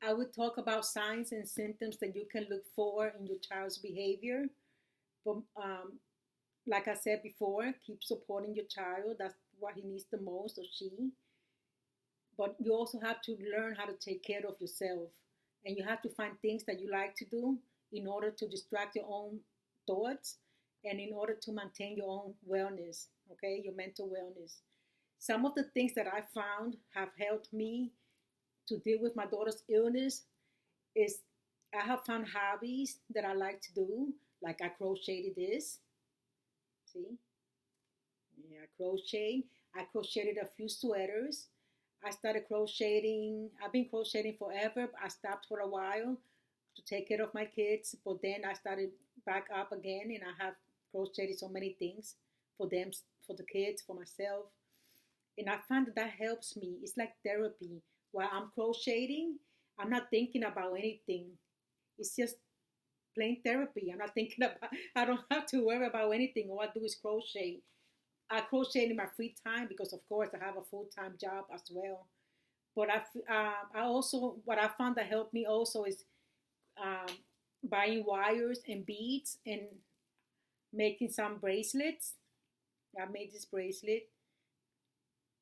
I would talk about signs and symptoms that you can look for in your child's behavior. But like I said before, keep supporting your child. That's what he needs the most, or she. But you also have to learn how to take care of yourself. And you have to find things that you like to do in order to distract your own thoughts and in order to maintain your own wellness, okay, your mental wellness. Some of the things that I found have helped me to deal with my daughter's illness is I have found hobbies that I like to do, like I crocheted this. See? Yeah, I crocheted a few sweaters. I started crocheting. I've been crocheting forever. I stopped for a while to take care of my kids, but then I started back up again, and I have crocheted so many things for them, for the kids, for myself. And I find that that helps me. It's like therapy. While I'm crocheting, I'm not thinking about anything. It's just plain therapy. I'm not thinking about, I don't have to worry about anything. All I do is crochet. I crochet in my free time because, of course, I have a full-time job as well. But I also, what I found that helped me also is um, buying wires and beads and making some bracelets. I made this bracelet.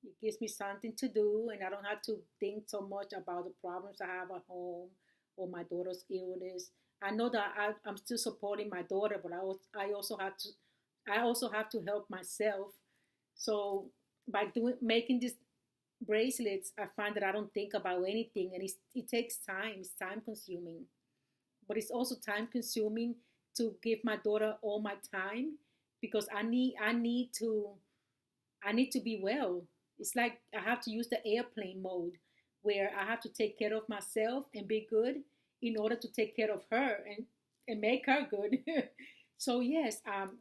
It gives me something to do, and I don't have to think so much about the problems I have at home or my daughter's illness. I know that I'm still supporting my daughter, but I also have to help myself. So by making these bracelets, I find that I don't think about anything, and it takes time. It's time consuming, but it's also time consuming to give my daughter all my time because I need to be well. It's like I have to use the airplane mode where I have to take care of myself and be good in order to take care of her and make her good. So yes,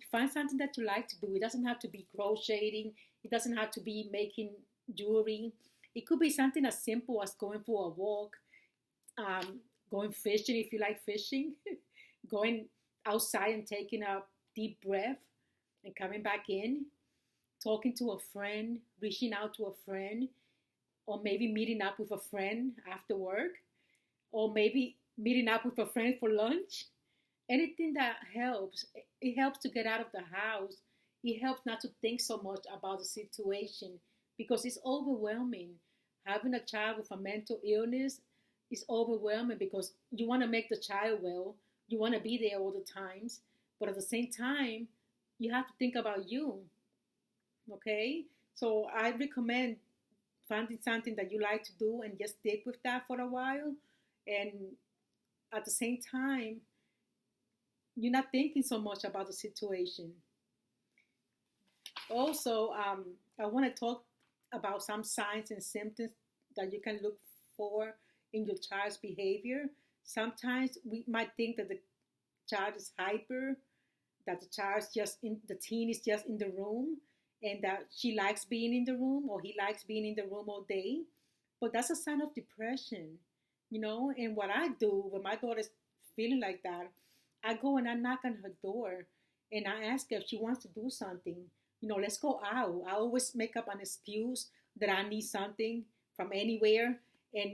find something that you like to do. It doesn't have to be crocheting. It doesn't have to be making jewelry. It could be something as simple as going for a walk, going fishing if you like fishing, going outside and taking a deep breath and coming back in, talking to a friend, reaching out to a friend, or maybe meeting up with a friend after work, or maybe meeting up with a friend for lunch. Anything that helps. It helps to get out of the house. It helps not to think so much about the situation because it's overwhelming. Having a child with a mental illness is overwhelming because you want to make the child well. You want to be there all the times. But at the same time, you have to think about you. Okay? So I recommend finding something that you like to do and just stick with that for a while. And at the same time, you're not thinking so much about the situation. Also, I want to talk about some signs and symptoms that you can look for in your child's behavior. Sometimes we might think that the child is hyper, that the teen is just in the room, and that she likes being in the room or he likes being in the room all day. But that's a sign of depression, you know. And what I do when my daughter's feeling like that, I go and I knock on her door and I ask her if she wants to do something. You know, let's go out. I always make up an excuse that I need something from anywhere and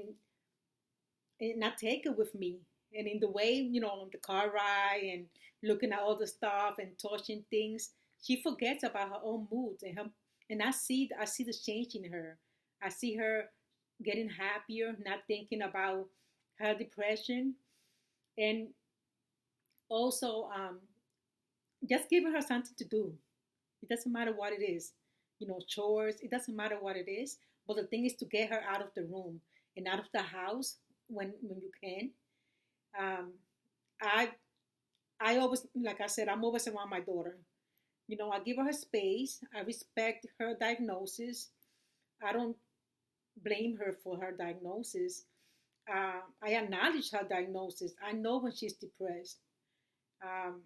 not take it with me. And in the way, you know, on the car ride and looking at all the stuff and touching things, she forgets about her own moods and I see the change in her. I see her getting happier, not thinking about her depression, and also just giving her something to do. It doesn't matter what it is, you know, chores. It doesn't matter what it is. But the thing is to get her out of the room and out of the house when you can. Um, I I always, like I said, I'm always around my daughter. You know, I give her space. I respect her diagnosis. I don't blame her for her diagnosis. I acknowledge her diagnosis. I know when she's depressed. Um,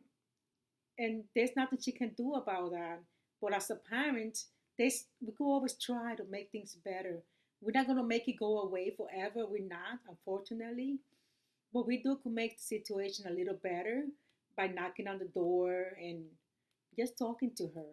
and there's nothing she can do about that. But as a parent, we could always try to make things better. We're not going to make it go away forever. We're not, unfortunately. But we could make the situation a little better by knocking on the door and just talking to her.